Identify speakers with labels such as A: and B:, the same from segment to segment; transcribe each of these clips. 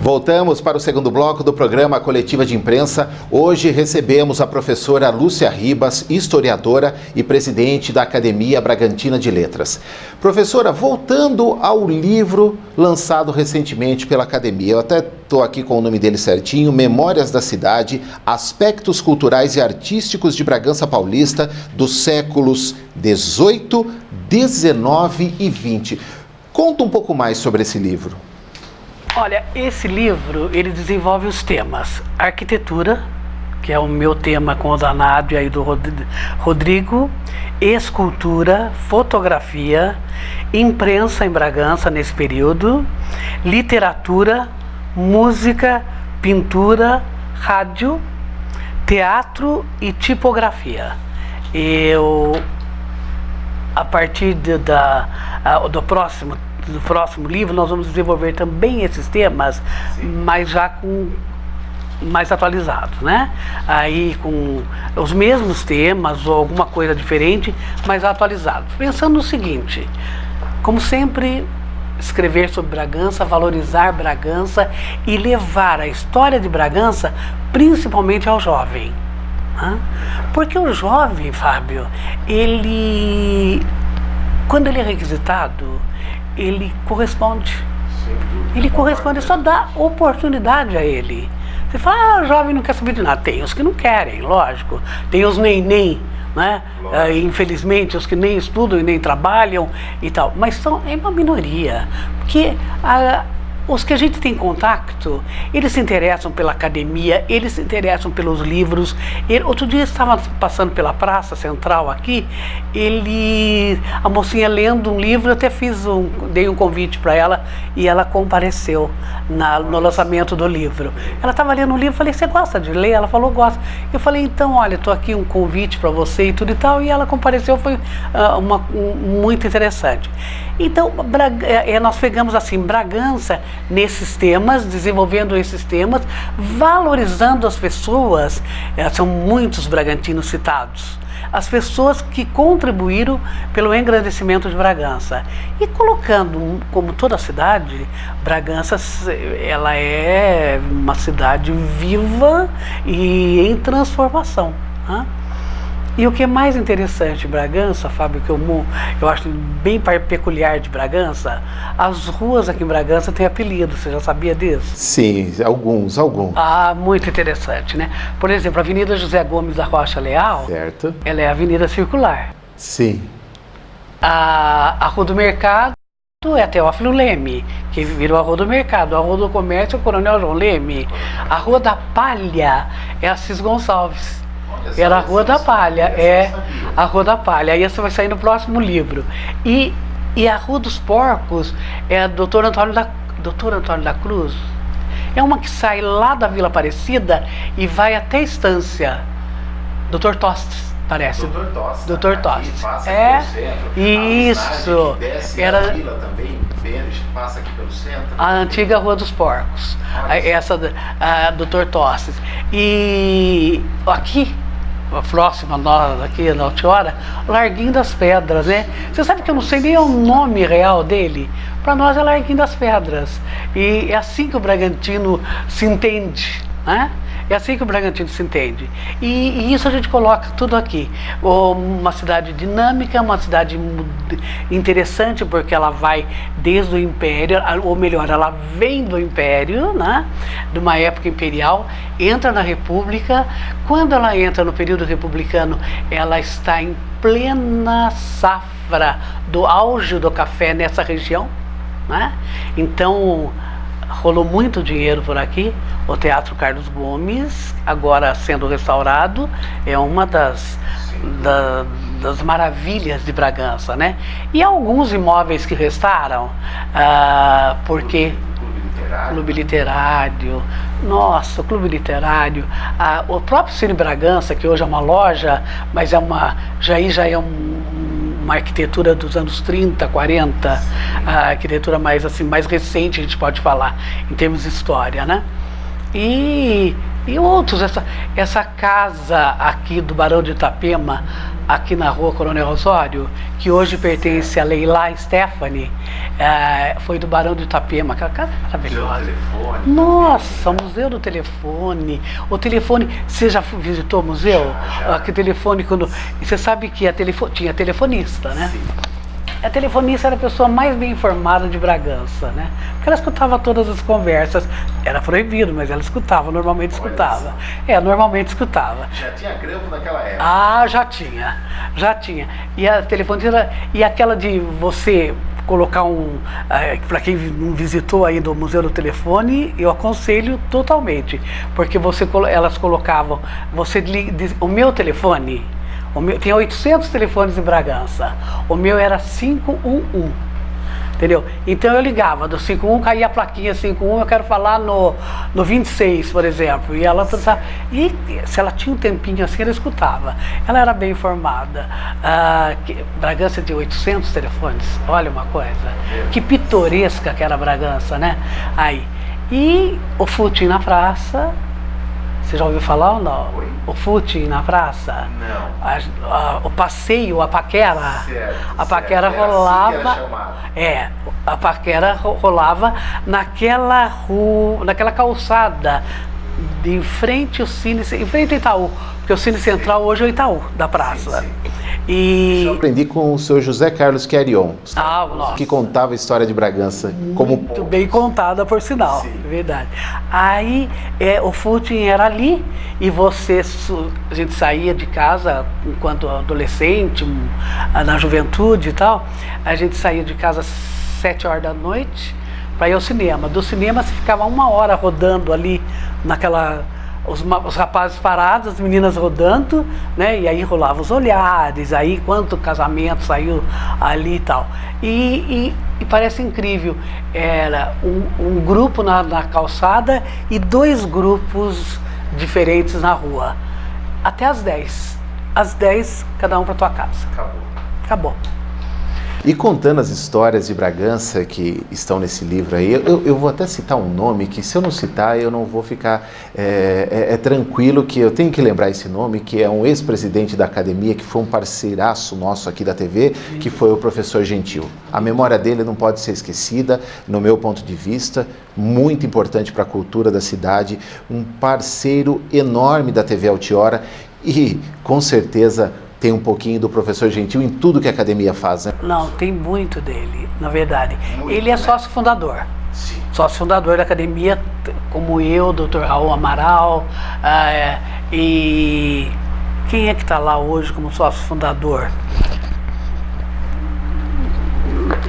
A: Voltamos para o segundo bloco do programa Coletiva de Imprensa. Hoje recebemos a professora Lúcia Ribas, historiadora e presidente da Academia Bragantina de Letras. Professora, voltando ao livro lançado recentemente pela Academia, eu até estou aqui com o nome dele certinho, Memórias da Cidade, Aspectos Culturais e Artísticos de Bragança Paulista dos séculos XVIII, XIX e XX. Conta um pouco mais sobre esse livro.
B: Olha, esse livro, ele desenvolve os temas arquitetura, que é o meu tema com o da Nádia e do Rodrigo, escultura, fotografia, imprensa em Bragança nesse período, literatura, música, pintura, rádio, teatro e tipografia. A partir do próximo livro, nós vamos desenvolver também esses temas, mas já mais atualizados, né? Aí com os mesmos temas ou alguma coisa diferente, mas atualizados. Pensando no seguinte, como sempre, escrever sobre Bragança, valorizar Bragança e levar a história de Bragança principalmente ao jovem. Né? Porque o jovem, Fábio, quando ele é requisitado, ele corresponde. Ele corresponde, só dá oportunidade a ele. Você fala, o jovem não quer saber de nada. Tem os que não querem, lógico. Tem os nem, né? Infelizmente, os que nem estudam e nem trabalham e tal. Mas é uma minoria. Porque os que a gente tem contato, eles se interessam pela academia, eles se interessam pelos livros. Outro dia eu estava passando pela Praça Central aqui, a mocinha lendo um livro, eu até dei um convite para ela e ela compareceu no lançamento do livro. Ela estava lendo um livro, falei, você gosta de ler? Ela falou, gosta. Eu falei, então, olha, estou aqui um convite para você e tudo e tal, e ela compareceu, foi muito interessante. Então, nós pegamos assim, Bragança, nesses temas, desenvolvendo esses temas, valorizando as pessoas, são muitos bragantinos citados, as pessoas que contribuíram pelo engrandecimento de Bragança. E colocando, como toda cidade, Bragança, ela é uma cidade viva e em transformação. Né? E o que é mais interessante em Bragança, Fábio, que eu acho bem peculiar de Bragança, as ruas aqui em Bragança têm apelido, você já sabia disso?
A: Sim, alguns.
B: Ah, muito interessante, né? Por exemplo, a Avenida José Gomes da Rocha Leal,
A: certo,
B: ela é a avenida circular.
A: Sim.
B: A Rua do Mercado é Teófilo Leme, que virou a Rua do Mercado. A Rua do Comércio é o Coronel João Leme. A Rua da Palha é Assis Gonçalves. Era a Rua da Palha, a Rua da Palha. Aí você vai sair no próximo livro. E a Rua dos Porcos é a Doutor Antônio da Cruz. É uma que sai lá da Vila Aparecida e vai até a Estância. Doutor Tostes, parece. Doutor Tostes. Isso.
A: Era a Vila também, passa aqui pelo centro.
B: A antiga Rua dos Porcos. Essa Doutor Tostes. E aqui, próxima nós aqui na Altiora, Larguinho das Pedras, né? Você sabe que eu não sei nem o nome real dele? Para nós é Larguinho das Pedras. E é assim que o Bragantino se entende, né? É assim que o Bragantino se entende. E isso a gente coloca tudo aqui. Uma cidade dinâmica, uma cidade interessante, porque ela vai desde o Império, ou melhor, ela vem do Império, né? De uma época imperial, entra na República. Quando ela entra no período republicano, ela está em plena safra do auge do café nessa região, né? Então, rolou muito dinheiro por aqui. O Teatro Carlos Gomes, agora sendo restaurado, é uma das maravilhas de Bragança, né? E alguns imóveis que restaram, porque Clube Literário, nossa, o Clube Literário, o próprio Cine Bragança, que hoje é uma loja, mas já é uma arquitetura dos anos 30, 40, a arquitetura mais recente, a gente pode falar, em termos de história, né? E outros, essa casa aqui do Barão de Itapema, aqui na Rua Coronel Osório, que hoje pertence a Leila Stephanie, foi do Barão de Itapema, aquela casa maravilhosa.
A: Museu do Telefone.
B: Nossa, o Museu do Telefone. O telefone, você já visitou o museu?
A: Já.
B: Que telefone, quando. Você sabe que tinha telefonista, né?
A: Sim.
B: A telefonista era a pessoa mais bem informada de Bragança, né? Porque ela escutava todas as conversas. Era proibido, mas ela escutava, normalmente escutava. Normalmente escutava.
A: Já tinha grampo naquela época?
B: Ah, já tinha. E a telefonista, e aquela de você colocar para quem não visitou ainda o Museu do Telefone, eu aconselho totalmente, porque elas colocavam, o meu telefone, tem 800 telefones em Bragança, o meu era 511, entendeu? Então eu ligava do 51, caía a plaquinha 51, eu quero falar no 26, por exemplo, e ela pensava, e se ela tinha um tempinho assim, ela escutava. Ela era bem informada. Bragança de 800 telefones, olha uma coisa, que pitoresca que era Bragança, né? Aí, e o footing na praça. Você já ouviu falar ou não?
A: Oi?
B: O footing na praça?
A: Não.
B: O passeio, a paquera.
A: Certo,
B: a paquera
A: certo.
B: rolava.
A: Era assim que era chamado.
B: A paquera rolava naquela rua, naquela calçada de frente ao Cine, em frente ao Itaú, porque o Cine Central hoje é o Itaú da praça.
A: Sim.
B: E
A: Eu aprendi com o seu José Carlos Querion,
B: nossa,
A: que contava a história de Bragança como
B: muito bem contada, por sinal.
A: Sim.
B: Verdade. Aí o footing era ali e a gente saía de casa enquanto adolescente, na juventude e tal, a gente saía de casa às 7 horas da noite para ir ao cinema. Do cinema você ficava 1 hora rodando ali os rapazes parados, as meninas rodando, né? E aí rolavam os olhares, aí quanto casamento saiu ali e tal. E parece incrível, era um grupo na calçada e 2 grupos diferentes na rua. Até às 10. Às 10, cada um para tua casa. Acabou.
A: E contando as histórias de Bragança que estão nesse livro aí, eu vou até citar um nome que, se eu não citar, eu não vou ficar tranquilo, que eu tenho que lembrar esse nome, que é um ex-presidente da academia, que foi um parceiraço nosso aqui da TV, que foi o professor Gentil. A memória dele não pode ser esquecida, no meu ponto de vista, muito importante para a cultura da cidade, um parceiro enorme da TV Altiora e, com certeza, tem um pouquinho do professor Gentil em tudo que a academia faz, né?
B: Não, tem muito dele, na verdade.
A: Muito,
B: ele é
A: né?
B: sócio fundador.
A: Sim.
B: Sócio fundador da academia, como eu, Dr. Raul Amaral. E quem é que está lá hoje como sócio fundador?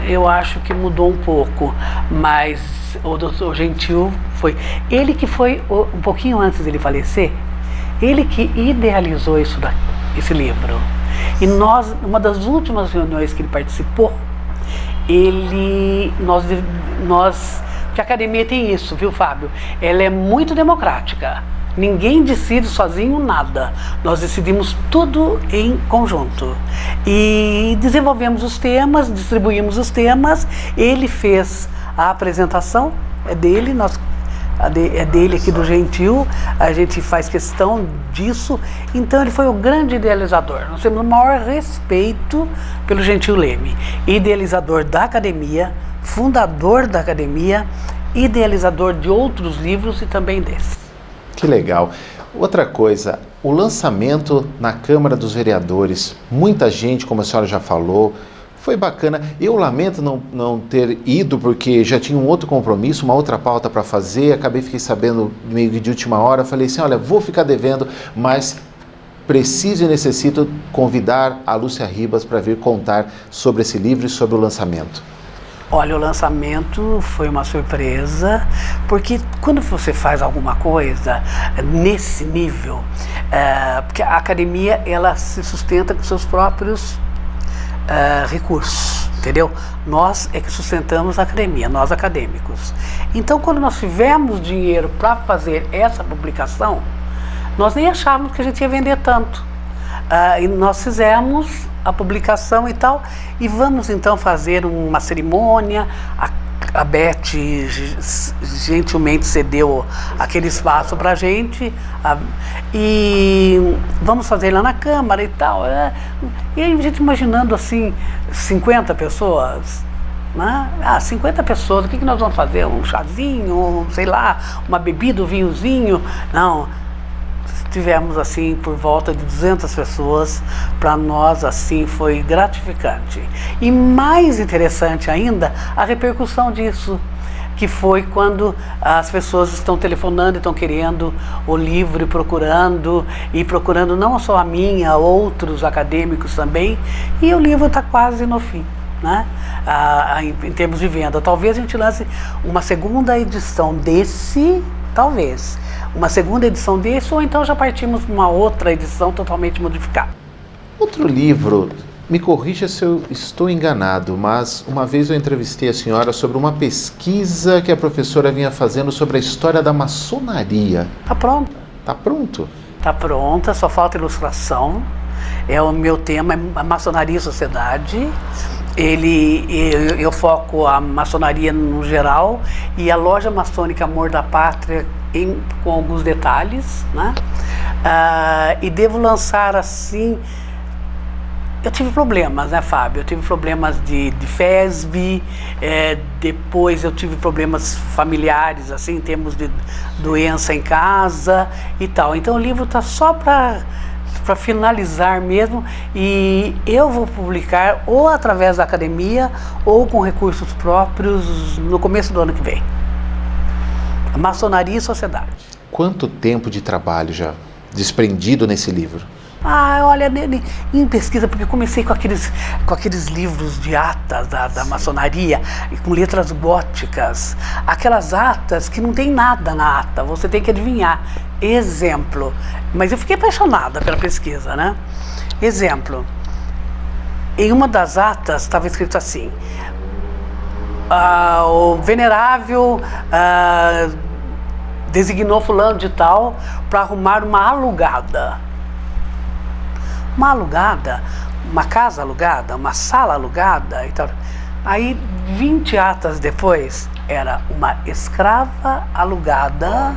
B: Eu acho que mudou um pouco, mas o Dr. Gentil foi. Ele que foi, um pouquinho antes dele falecer, ele que idealizou esse livro. E uma das últimas reuniões que ele participou, porque a academia tem isso, viu, Fábio? Ela é muito democrática. Ninguém decide sozinho nada. Nós decidimos tudo em conjunto. E desenvolvemos os temas, distribuímos os temas. Ele fez a apresentação, é dele, é dele aqui do Gentil, a gente faz questão disso. Então ele foi o grande idealizador. Nós temos o maior respeito pelo Gentil Leme, idealizador da academia, fundador da academia, idealizador de outros livros e também desse.
A: Que legal. Outra coisa, o lançamento na Câmara dos Vereadores, muita gente, como a senhora já falou, foi bacana. Eu lamento não ter ido, porque já tinha um outro compromisso, uma outra pauta para fazer, fiquei sabendo meio que de última hora, falei assim, olha, vou ficar devendo, mas preciso e necessito convidar a Lúcia Ribas para vir contar sobre esse livro e sobre o lançamento.
B: Olha, o lançamento foi uma surpresa, porque quando você faz alguma coisa nesse nível, porque a academia ela se sustenta com seus próprios recursos, entendeu? Nós é que sustentamos a academia, nós acadêmicos. Então, quando nós tivemos dinheiro para fazer essa publicação, nós nem achávamos que a gente ia vender tanto. E nós fizemos a publicação e tal, e vamos então fazer uma cerimônia. A Beth gentilmente cedeu aquele espaço para a gente, e vamos fazer lá na Câmara e tal. E aí a gente imaginando assim, 50 pessoas, né? 50 pessoas, o que nós vamos fazer? Um chazinho, sei lá, uma bebida, um vinhozinho? Não. Tivemos assim por volta de 200 pessoas. Para nós assim foi gratificante. E mais interessante ainda, a repercussão disso, que foi quando as pessoas estão telefonando e estão querendo o livro e procurando não só a minha, outros acadêmicos também, e o livro está quase no fim, né? Em termos de venda. Talvez a gente lance uma segunda edição desse, talvez, uma segunda edição desse, ou então já partimos para uma outra edição totalmente modificada.
A: Outro livro, me corrija se eu estou enganado, mas uma vez eu entrevistei a senhora sobre uma pesquisa que a professora vinha fazendo sobre a história da maçonaria.
B: Está pronto.
A: Está pronto?
B: Está pronta, só falta ilustração. O meu tema é a maçonaria e sociedade. Eu foco a maçonaria no geral e a loja maçônica Amor da Pátria com alguns detalhes, né? E devo lançar assim. Eu tive problemas, né, Fábio? Eu tive problemas de FESB, depois eu tive problemas familiares, assim, em termos de doença em casa e tal. Então o livro está só para finalizar mesmo, e eu vou publicar ou através da academia ou com recursos próprios no começo do ano que vem. Maçonaria e sociedade. Quanto tempo de trabalho já desprendido nesse livro? Olha, em pesquisa, porque eu comecei com aqueles livros de atas da maçonaria, com letras góticas, aquelas atas que não tem nada na ata, você tem que adivinhar. Exemplo, mas eu fiquei apaixonada pela pesquisa, né? Exemplo, em uma das atas estava escrito assim: o venerável designou fulano de tal para arrumar uma alugada. Uma alugada, uma casa alugada, uma sala alugada e tal. Aí, 20 atas depois, era uma escrava alugada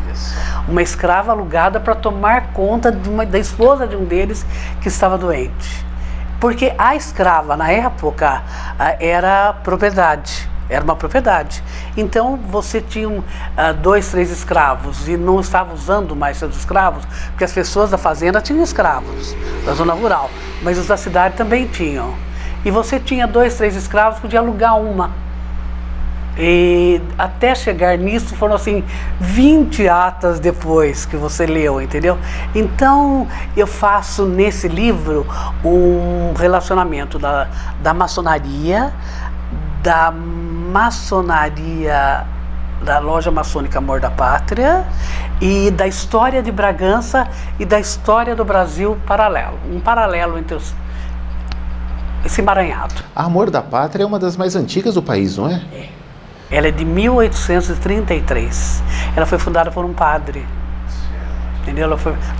B: para tomar conta da esposa de um deles que estava doente. Porque a escrava, na época, era uma propriedade. Então, você tinha 2, 3 escravos e não estava usando mais seus escravos, porque as pessoas da fazenda tinham escravos, da zona rural, mas os da cidade também tinham. E você tinha 2, 3 escravos, podia alugar uma. E até chegar nisso foram assim 20 atas depois que você leu, entendeu? Então eu faço nesse livro um relacionamento da maçonaria, da loja maçônica Amor da Pátria, e da história de Bragança e da história do Brasil paralelo, um paralelo entre esse emaranhado. A Amor da Pátria é uma das mais antigas do país, não é? Ela é de 1833. Ela foi fundada por um padre. Entendeu?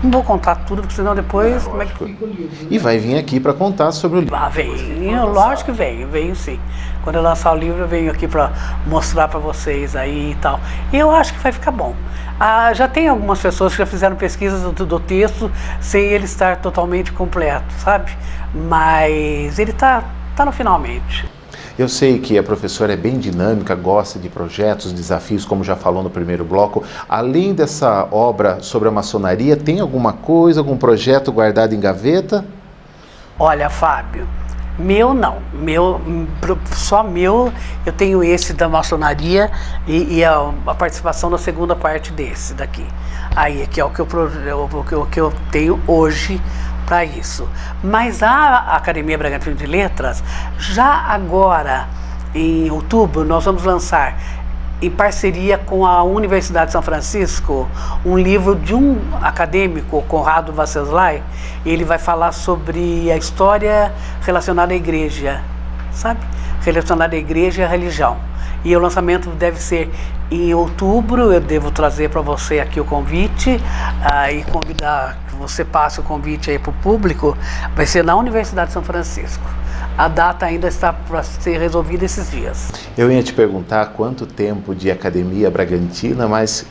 B: Não vou contar tudo, porque senão depois como é que fica o livro, né? E vai vir aqui para contar sobre o livro. Venho, lógico que venho sim. Quando eu lançar o livro, eu venho aqui para mostrar para vocês aí e tal. E eu acho que vai ficar bom. Já tem algumas pessoas que já fizeram pesquisas do texto sem ele estar totalmente completo, sabe? Mas ele tá no finalmente. Eu sei que a professora é bem dinâmica, gosta de projetos, desafios, como já falou no primeiro bloco. Além dessa obra sobre a maçonaria, tem alguma coisa, algum projeto guardado em gaveta? Olha, Fábio, meu não. Só meu, eu tenho esse da maçonaria e a participação da segunda parte desse daqui. Aí, que é o que eu tenho hoje para isso. Mas a Academia Bragantina de Letras, já agora, em outubro, nós vamos lançar, em parceria com a Universidade de São Francisco, um livro de um acadêmico, Conrado Vasselslay. Ele vai falar sobre a história relacionada à igreja, sabe? Relacionada à igreja e à religião. E o lançamento deve ser em outubro. Eu devo trazer para você aqui o convite e convidar que você passe o convite aí para o público. Vai ser na Universidade de São Francisco. A data ainda está para ser resolvida esses dias. Eu ia te perguntar quanto tempo de Academia Bragantina, mas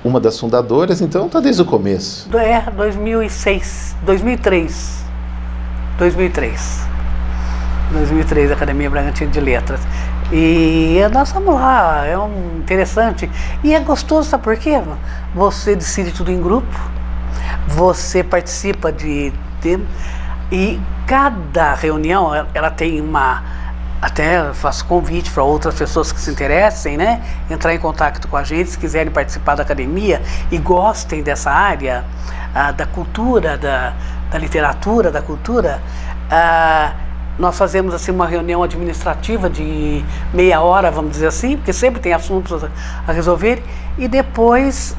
B: uma das fundadoras, então está desde o começo. 2003, Academia Bragantina de Letras. E nós estamos lá, é interessante. E é gostoso, sabe por quê? Você decide tudo em grupo, você participa e cada reunião, ela tem até faço convite para outras pessoas que se interessem, né? Entrar em contato com a gente, se quiserem participar da academia e gostem dessa área, da cultura, da literatura, da cultura. Nós fazemos assim uma reunião administrativa de meia hora, vamos dizer assim, porque sempre tem assuntos a resolver, e depois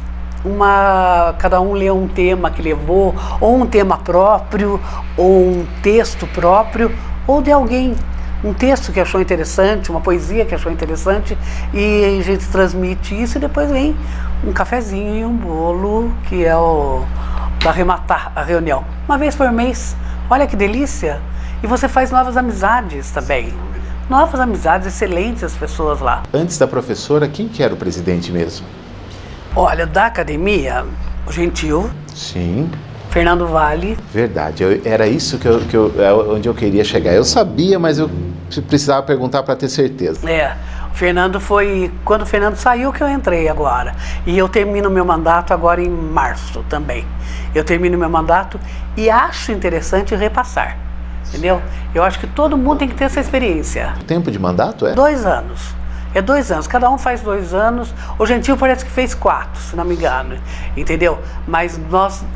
B: cada um lê um tema que levou, ou um tema próprio, ou um texto próprio, ou de alguém, um texto que achou interessante, uma poesia que achou interessante, e a gente transmite isso, e depois vem um cafezinho e um bolo, que é para arrematar a reunião. Uma vez por mês, olha que delícia! E você faz novas amizades também. Novas amizades, excelentes as pessoas lá.
A: Antes da professora, quem que era o presidente mesmo?
B: Olha, da academia, o Gentil.
A: Sim.
B: Fernando Vale.
A: Verdade, era isso onde eu queria chegar. Eu sabia, mas eu precisava perguntar para ter certeza.
B: O Fernando quando o Fernando saiu que eu entrei agora. E eu termino meu mandato agora em março também. Eu termino meu mandato e acho interessante repassar, entendeu? Eu acho que todo mundo tem que ter essa experiência.
A: O tempo de mandato é?
B: 2 anos. É 2 anos, cada um faz 2 anos. O Gentil parece que fez 4, se não me engano, entendeu? Mas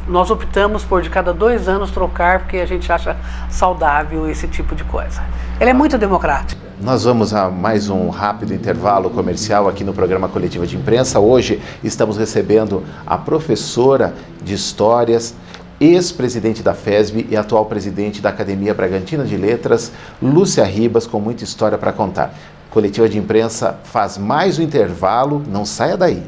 B: nós optamos por de cada 2 anos trocar, porque a gente acha saudável esse tipo de coisa. Ele é muito democrático.
A: Nós vamos a mais um rápido intervalo comercial aqui no programa Coletiva de Imprensa. Hoje estamos recebendo a professora de Histórias, ex-presidente da FESB e atual presidente da Academia Bragantina de Letras, Lúcia Ribas, com muita história para contar. Coletiva de Imprensa faz mais um intervalo, não saia daí.